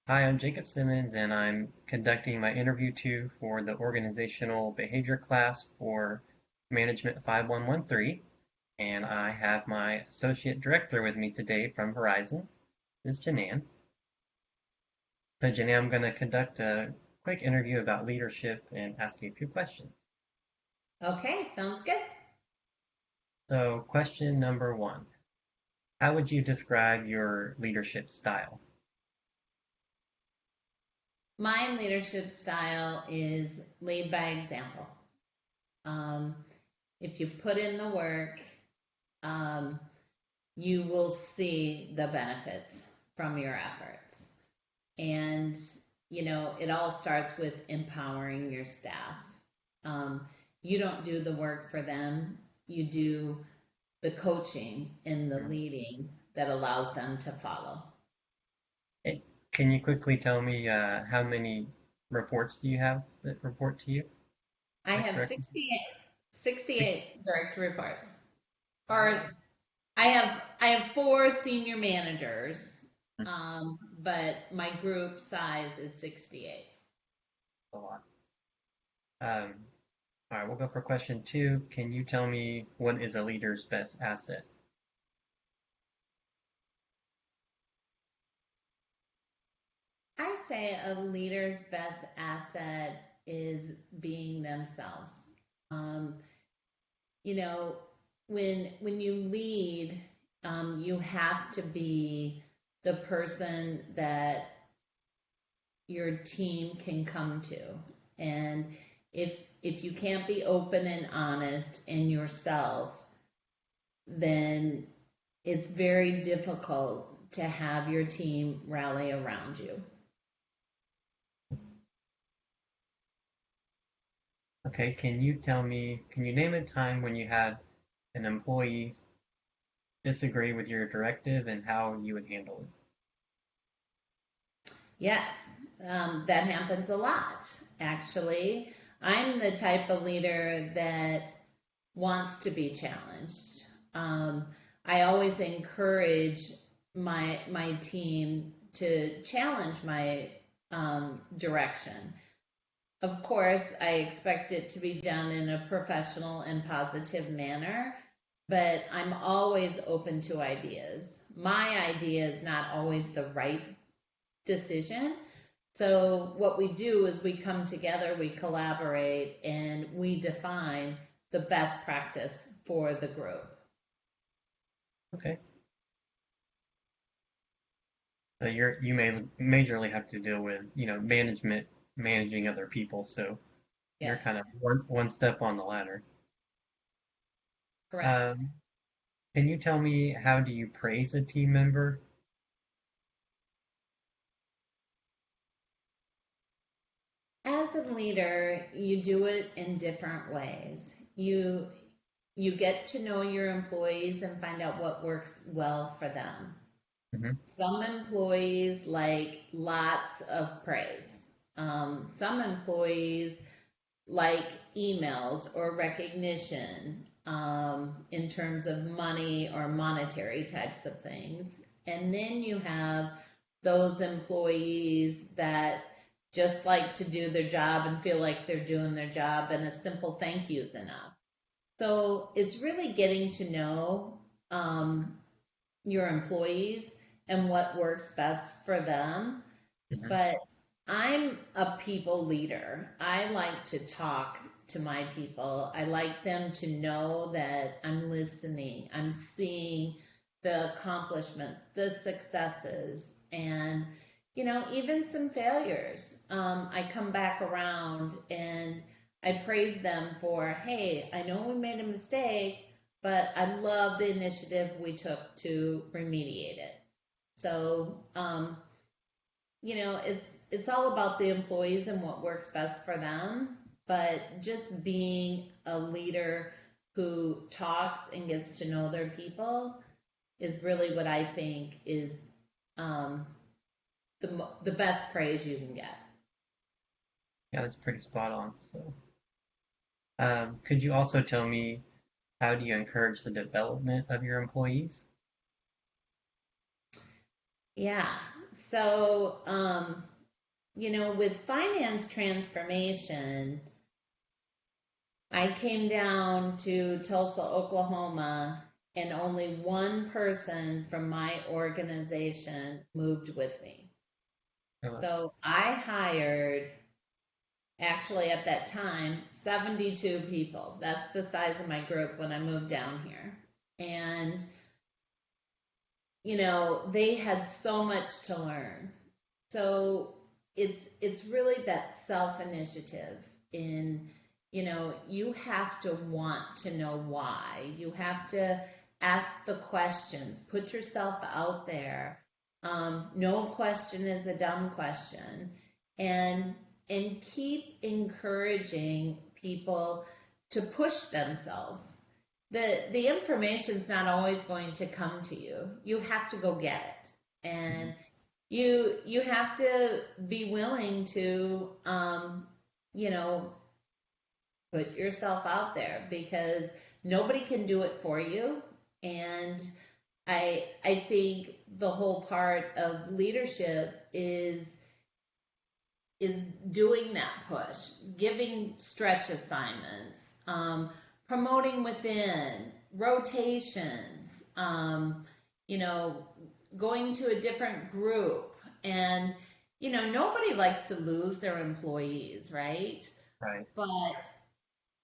Hi, I'm Jacob Simmons, and I'm conducting my interview two for the Organizational Behavior class for Management 5113. And I have my Associate Director with me today from Verizon. This is Janan. So, Janan, I'm going to conduct a quick interview about leadership and ask you a few questions. Okay, sounds good. So, question number one. How would you describe your leadership style? My leadership style is lead by example. Um, if you put in the work, um, you will see the benefits from your efforts. And, it all starts with empowering your staff. Um, you don't do the work for them, you do the coaching and the Mhm. leading that allows them to follow. Hey, can you quickly tell me how many reports do you have that report to you? I Like have directly? 68 direct reports. Or Wow. I have four senior managers, but my group size is 68. A lot. Um, all right, we'll go for question two. Can you tell me what is a leader's best asset? I'd say a leader's best asset is being themselves. Um, you know, when you lead, you have to be the person that your team can come to. And if you can't be open and honest in yourself, then it's very difficult to have your team rally around you. Okay, can you name a time when you had an employee disagree with your directive and how you would handle it? Yes, that happens a lot, actually. I'm the type of leader that wants to be challenged. I always encourage my team to challenge my direction. Of course, I expect it to be done in a professional and positive manner, but I'm always open to ideas. My idea is not always the right decision. So, what we do is we come together, we collaborate, and we define the best practice for the group. Okay. So you may majorly have to deal with, management managing other people, so you're Yes, kind of one step on the ladder. correct. Um, can you tell me how do you praise a team member? As a leader, you do it in different ways. You get to know your employees and find out what works well for them. Hmm. Some employees like lots of praise. Some employees like emails or recognition in terms of money or monetary types of things. And then you have those employees that just like to do their job and feel like they're doing their job, and a simple thank you is enough. So it's really getting to know your employees and what works best for them. Hmm. But I'm a people leader. I like to talk to my people. I like them to know that I'm listening, I'm seeing the accomplishments, the successes, and even some failures. I come back around and I praise them for, hey, I know we made a mistake, but I love the initiative we took to remediate it. So, it's all about the employees and what works best for them, but just being a leader who talks and gets to know their people is really what I think is um, the best praise you can get. Yeah, that's pretty spot on. So, could you also tell me how do you encourage the development of your employees? Yeah. So, with finance transformation, I came down to Tulsa, Oklahoma, and only one person from my organization moved with me. Uh, So I hired, actually at that time, 72 people. That's the size of my group when I moved down here. And, they had so much to learn. So it's really that self initiative in, you have to want to know why. You have to ask the questions, put yourself out there. No question is a dumb question, and keep encouraging people to push themselves. The information's not always going to come to you. You have to go get it, and you have to be willing to you know put yourself out there, because nobody can do it for you. And I think the whole part of leadership is doing that push, giving stretch assignments, promoting within, rotations, you know, going to a different group. And, nobody likes to lose their employees, right? right. But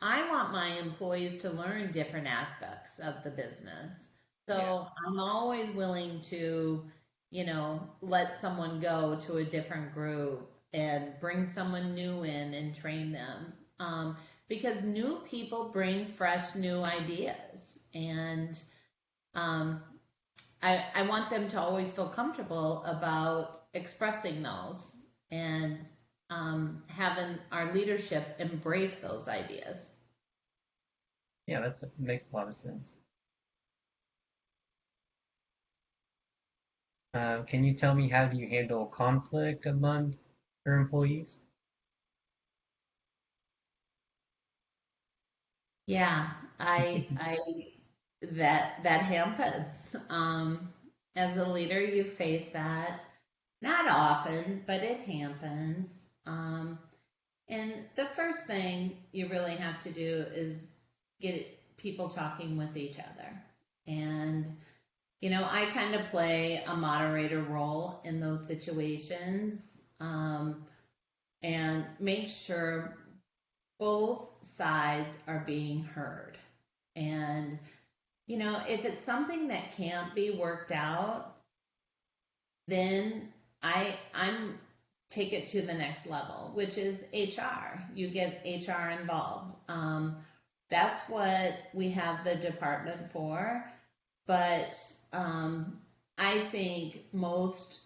I want my employees to learn different aspects of the business. Yeah. So I'm always willing to, let someone go to a different group and bring someone new in and train them. Because new people bring fresh, new ideas. And um, I want them to always feel comfortable about expressing those, and having our leadership embrace those ideas. Yeah, that makes a lot of sense. Can you tell me, how do you handle conflict among your employees? Yeah, I that happens. As a leader, you face that, not often, but it happens. Um, and the first thing you really have to do is get people talking with each other. And, I kind of play a moderator role in those situations, and make sure both sides are being heard. And, if it's something that can't be worked out, then I'm take it to the next level, which is HR. You get HR involved. That's what we have the department for. But I think most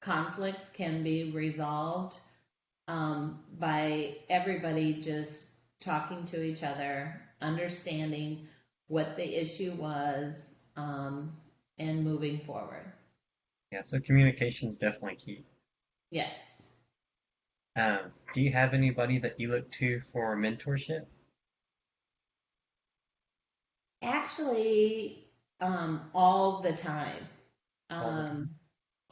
conflicts can be resolved by everybody just talking to each other, understanding what the issue was, and moving forward. Yeah, so communication is definitely key. Yes. Do you have anybody that you look to for mentorship? Actually, all the time. All the time. Um,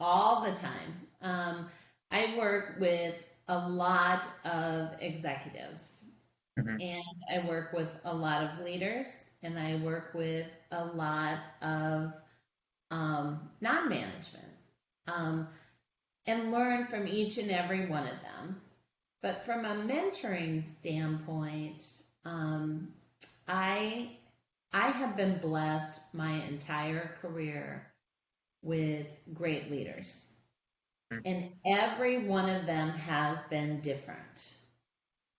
all the time. I work with a lot of executives, Hmm. and I work with a lot of leaders, and I work with a lot of non-management, um, and learn from each and every one of them. But from a mentoring standpoint, I I have been blessed my entire career with great leaders, and every one of them has been different.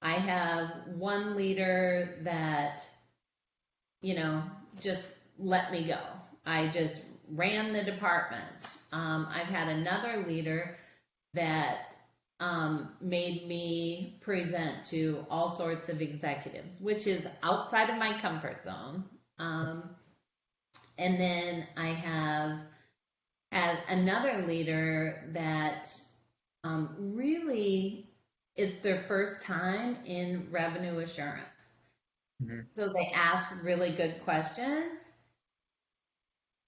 I have one leader that, you know, just let me go. I just ran the department. I've had another leader that made me present to all sorts of executives, which is outside of my comfort zone. Um, and then I have had another leader that really is their first time in revenue assurance. Hmm. So they ask really good questions,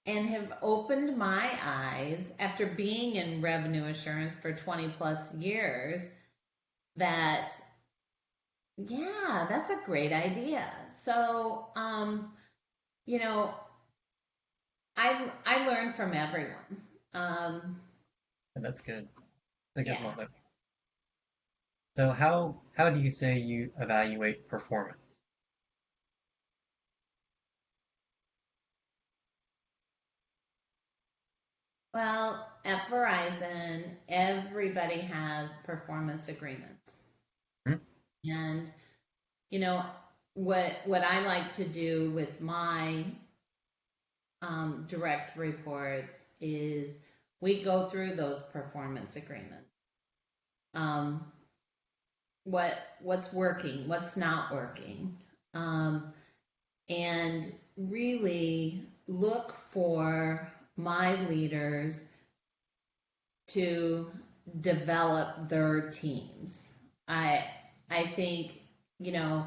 and have opened my eyes after being in revenue assurance for 20 plus years that, yeah, that's a great idea. So, you know, I learn from everyone. And that's good. It's a good Yeah. motto. So how do you say you evaluate performance? Well, at Verizon, everybody has performance agreements. Hmm? And, you know, what I like to do with my direct reports is we go through those performance agreements. Um, what's working, what's not working, um, and really look for my leaders to develop their teams. I I think, you know,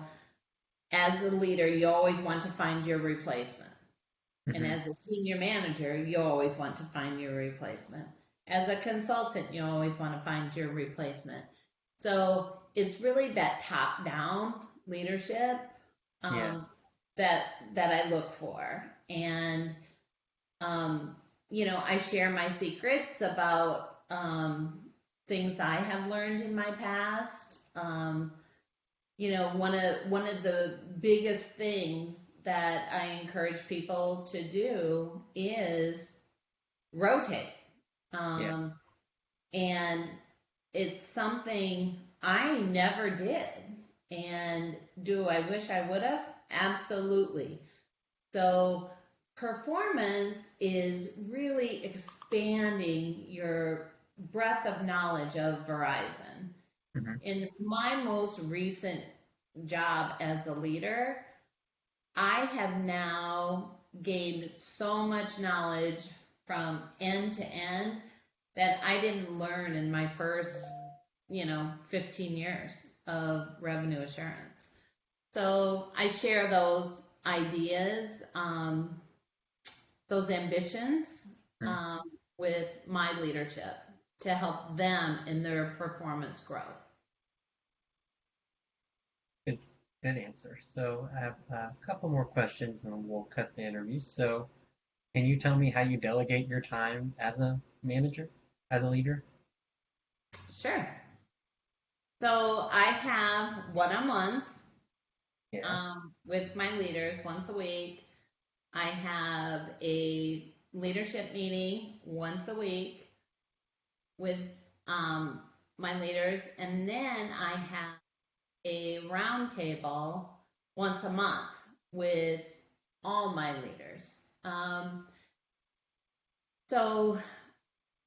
as a leader, you always want to find your replacement. And Hmm. as a senior manager, you always want to find your replacement. As a consultant, you always want to find your replacement. So it's really that top down leadership um, Yes. that I look for. And um, I share my secrets about things I have learned in my past. One of the biggest things that I encourage people to do is rotate. Yes. Um, and it's something I never did. And do I wish I would have? Absolutely. So performance is really expanding your breadth of knowledge of Verizon. Hmm. In my most recent job as a leader, I have now gained so much knowledge from end to end that I didn't learn in my first, 15 years of revenue assurance. So I share those ideas, those ambitions um, with my leadership to help them in their performance growth. Good, good answer. So I have a couple more questions and then we'll cut the interview. So can you tell me how you delegate your time as a manager, as a leader? Sure. So I have one-on-ones Yeah. with my leaders once a week. I have a leadership meeting once a week with um, my leaders, and then I have a roundtable once a month with all my leaders. So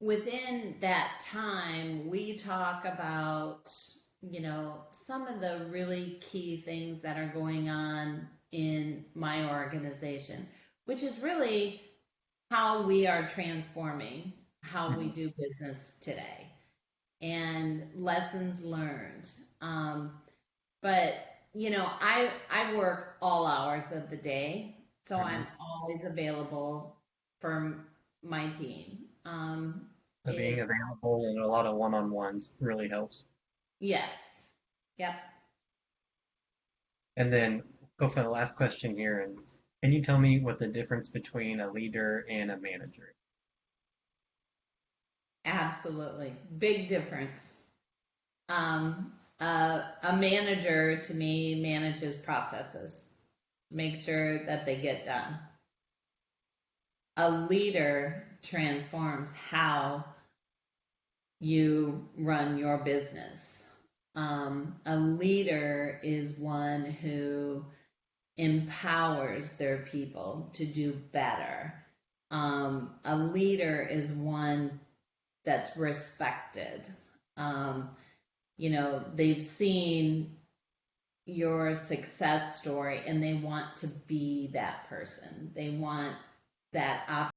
within that time, we talk about, some of the really key things that are going on in my organization, which is really how we are transforming how we Hmm. do business today and lessons learned. But I work all hours of the day, so Hmm. I'm always available for my team. So being If available and a lot of one-on-ones really helps. Yes, yep, And then go for the last question here. And can you tell me what the difference between a leader and a manager? absolutely, big difference. A manager to me manages processes, make sure that they get done. A leader transforms how you run your business. A leader is one who empowers their people to do better. A leader is one that's respected. Um, they've seen your success story and they want to be that person. They want that